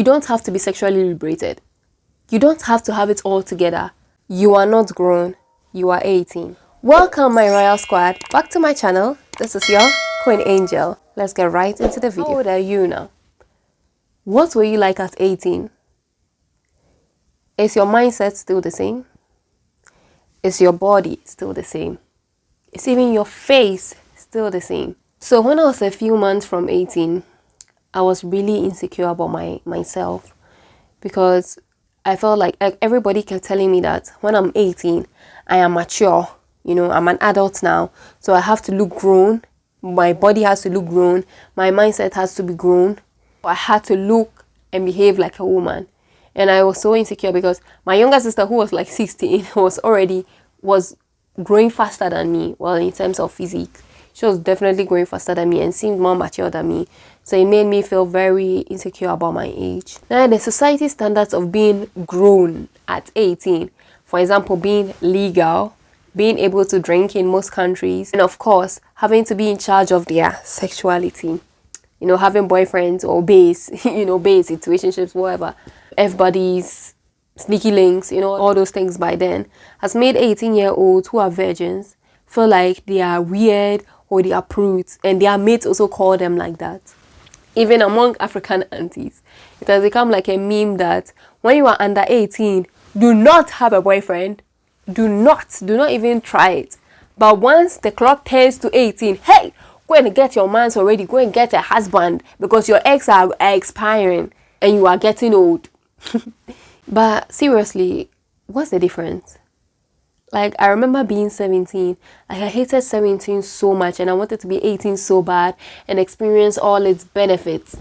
You don't have to be sexually liberated. You don't have to have it all together. You are not grown. You are 18. Welcome, my royal squad, back to my channel. This is your Queen Angel. Let's get right into the video. How old are you now? What were you like at 18? Is your mindset still the same? Is your body still the same? Is even your face still the same? So when I was a few months from 18, I was really insecure about myself because I felt like everybody kept telling me that when I'm 18, I am mature. You know, I'm an adult now, so I have to look grown. My body has to look grown. My mindset has to be grown. I had to look and behave like a woman. And I was so insecure because my younger sister, who was like 16, was growing faster than me. Well, in terms of physique, she was definitely growing faster than me and seemed more mature than me. So it made me feel very insecure about my age. Now, the society standards of being grown at 18, for example, being legal, being able to drink in most countries, and of course, having to be in charge of their sexuality. You know, having boyfriends or baes, baes, situationships, whatever. Everybody's sneaky links, all those things by then, has made 18-year-olds who are virgins feel like they are weird or they are prudes, and their mates also call them like that. Even among African aunties, it has become like a meme that when you are under 18, do not have a boyfriend. Do not even try it. But once the clock turns to 18, hey, go and get your mans already. Go and get a husband because your eggs are expiring and you are getting old. But seriously, what's the difference? Like, I remember being 17. Like, I hated 17 so much and I wanted to be 18 so bad and experience all its benefits.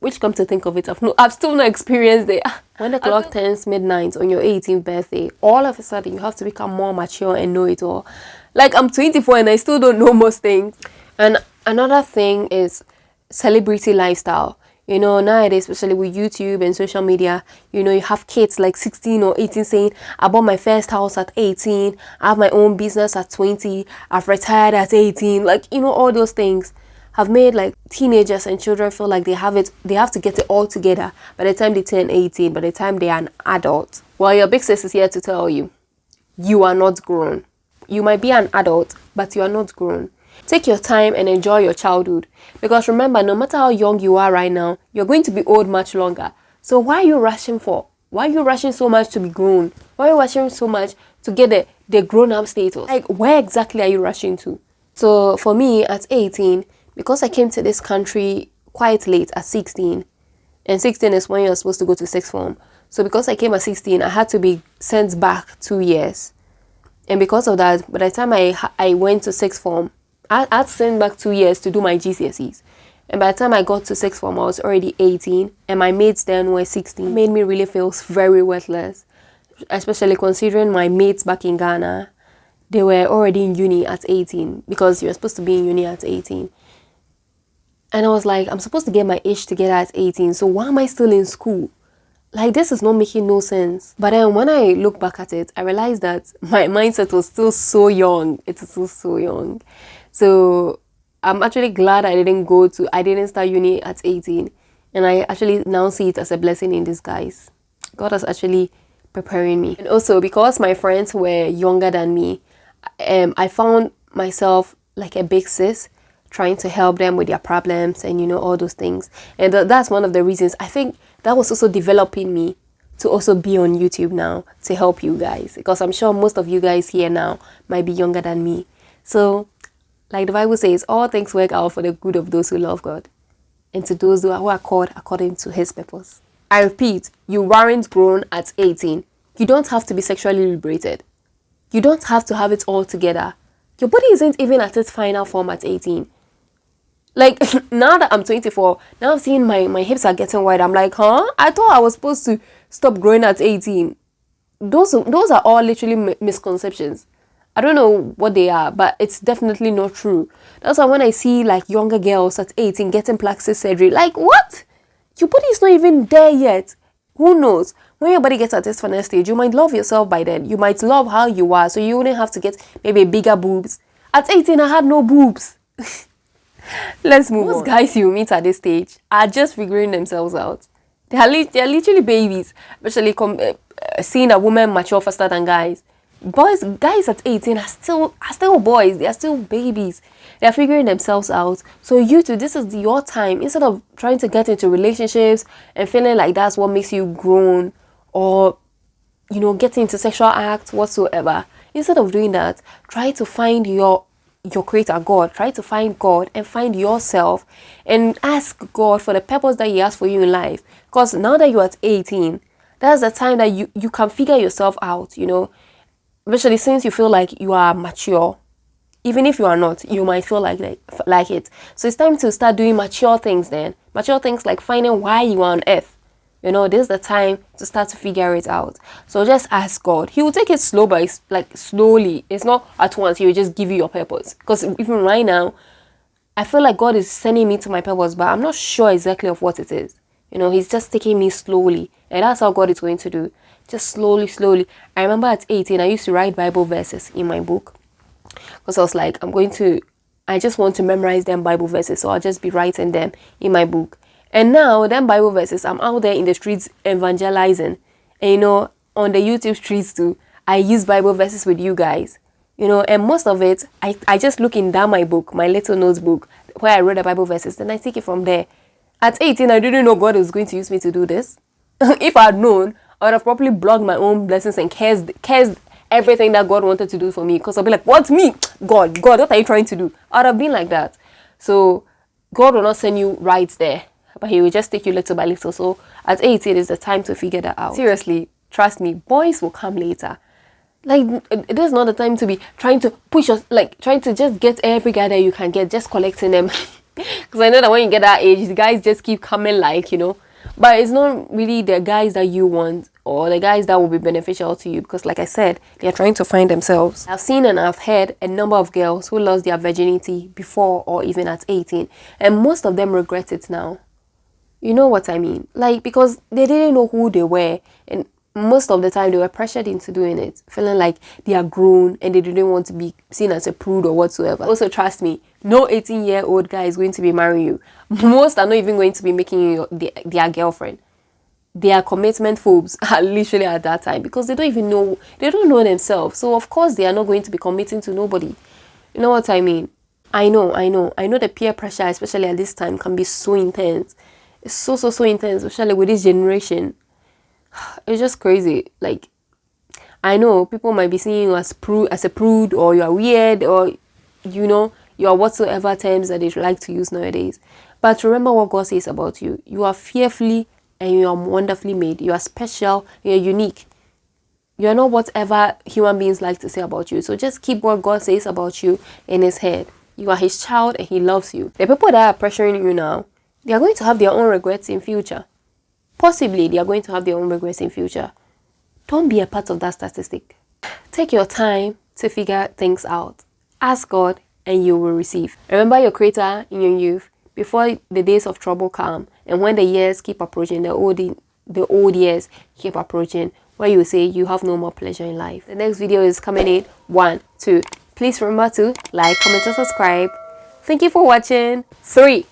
Which, come to think of it, I've still not experienced it. When the clock turns midnight on your 18th birthday, all of a sudden you have to become more mature and know it all. Like, I'm 24 and I still don't know most things. And another thing is celebrity lifestyle. Nowadays, especially with YouTube and social media, you have kids like 16 or 18 saying, I bought my first house at 18, I have my own business at 20, I've retired at 18. Like, all those things have made like teenagers and children feel like they have to get it all together by the time they turn 18, by the time they are an adult. Well, your big sis is here to tell you, you are not grown. You might be an adult, but you are not grown. Take your time and enjoy your childhood. Because remember, no matter how young you are right now, you're going to be old much longer. So why are you rushing for? Why are you rushing so much to be grown? Why are you rushing so much to get the grown-up status? Like, where exactly are you rushing to? So for me, at 18, because I came to this country quite late at 16, and 16 is when you're supposed to go to sixth form. So because I came at 16, I had to be sent back 2 years. And because of that, by the time I went to sixth form, I had to send back 2 years to do my GCSEs. And by the time I got to sixth form, I was already 18, and my mates then were 16. It made me really feel very worthless, especially considering my mates back in Ghana, they were already in uni at 18, because you're supposed to be in uni at 18. And I was like, I'm supposed to get my ish together at 18, so why am I still in school? Like, this is not making no sense. But then when I look back at it, I realized that my mindset was still so young. It was still so young. So I'm actually glad I didn't start uni at 18. And I actually now see it as a blessing in disguise. God was actually preparing me. And also, because my friends were younger than me, I found myself like a big sis, trying to help them with their problems and all those things. And that's one of the reasons I think that was also developing me to also be on YouTube now to help you guys, because I'm sure most of you guys here now might be younger than me. So like the Bible says, all things work out for the good of those who love God and to those who are called according to his purpose. I repeat, you weren't grown at 18. You don't have to be sexually liberated. You don't have to have it all together. Your body isn't even at its final form at 18. Like, now that I'm 24, now I'm seeing my hips are getting wide. I'm like, huh? I thought I was supposed to stop growing at 18. Those are all literally misconceptions. I don't know what they are, but it's definitely not true. That's why when I see like younger girls at 18 getting plastic surgery, like, what? Your body is not even there yet. Who knows? When your body gets at this final stage, you might love yourself by then. You might love how you are, so you wouldn't have to get maybe bigger boobs. At 18, I had no boobs. Let's move on. Most guys you meet at this stage are just figuring themselves out. They're literally babies, especially seeing a woman mature faster than guys. Guys at 18 are still boys. They are still babies. They are figuring themselves out. So you too, this is your time. Instead of trying to get into relationships and feeling like that's what makes you grown, or getting into sexual acts whatsoever, instead of doing that, try to find your creator God. Try to find God and find yourself, and ask God for the purpose that he has for you in life. Because now that you're at 18, that's the time that you can figure yourself out, especially since you feel like you are mature. Even if you are not, you might feel like it. So it's time to start doing mature things then. Mature things like finding why you are on earth. This is the time to start to figure it out. So just ask God. He will take it slow, but it's like slowly. It's not at once. He will just give you your purpose. Because even right now, I feel like God is sending me to my purpose, but I'm not sure exactly of what it is. He's just taking me slowly. And that's how God is going to do. Just slowly, slowly. I remember at 18, I used to write Bible verses in my book. Because I was like, I just want to memorize them Bible verses. So I'll just be writing them in my book. And now, them Bible verses, I'm out there in the streets evangelizing. And, on the YouTube streets too, I use Bible verses with you guys. And most of it, I just look in down my book, my little notebook, where I wrote the Bible verses. Then I take it from there. At 18, I didn't know God was going to use me to do this. If I had known, I would have probably blocked my own blessings and cursed everything that God wanted to do for me. Because I'll be like, what, me? God, what are you trying to do? I would have been like that. So God will not send you right there, but he will just take you little by little. So at 18 is the time to figure that out. Seriously, trust me, boys will come later. Like, it is not the time to be trying to push us, like trying to just get every guy that you can get, just collecting them. Because I know that when you get that age, the guys just keep coming, but it's not really the guys that you want or the guys that will be beneficial to you, because like I said, they are trying to find themselves. I've seen and I've heard a number of girls who lost their virginity before or even at 18, and most of them regret it now. You know what I mean? Because they didn't know who they were, and most of the time they were pressured into doing it, feeling like they are grown and they didn't want to be seen as a prude or whatsoever. Also, trust me, no 18-year-old guy is going to be marrying you. Most are not even going to be making you their girlfriend. Their commitment phobes are literally at that time, because they don't know themselves. So of course they are not going to be committing to nobody. You know what I mean? I know the peer pressure, especially at this time, can be so intense. It's so intense, especially with this generation. It's just crazy. I know people might be seeing you as a prude, or you are weird, or you are whatsoever terms that they like to use nowadays. But remember what God says about you. You are fearfully and you are wonderfully made. You are special. You are unique. You are not whatever human beings like to say about you. So just keep what God says about you in his head. You are his child and he loves you. The people that are pressuring you now, they are going to have their own regrets in future. Possibly they are going to have their own regrets in future. Don't be a part of that statistic. Take your time to figure things out. Ask God and you will receive. Remember your creator in your youth before the days of trouble come, and when the years keep approaching, the old years keep approaching, where you say you have no more pleasure in life. The next video is coming in 1, 2. Please remember to like, comment, and subscribe. Thank you for watching. 3.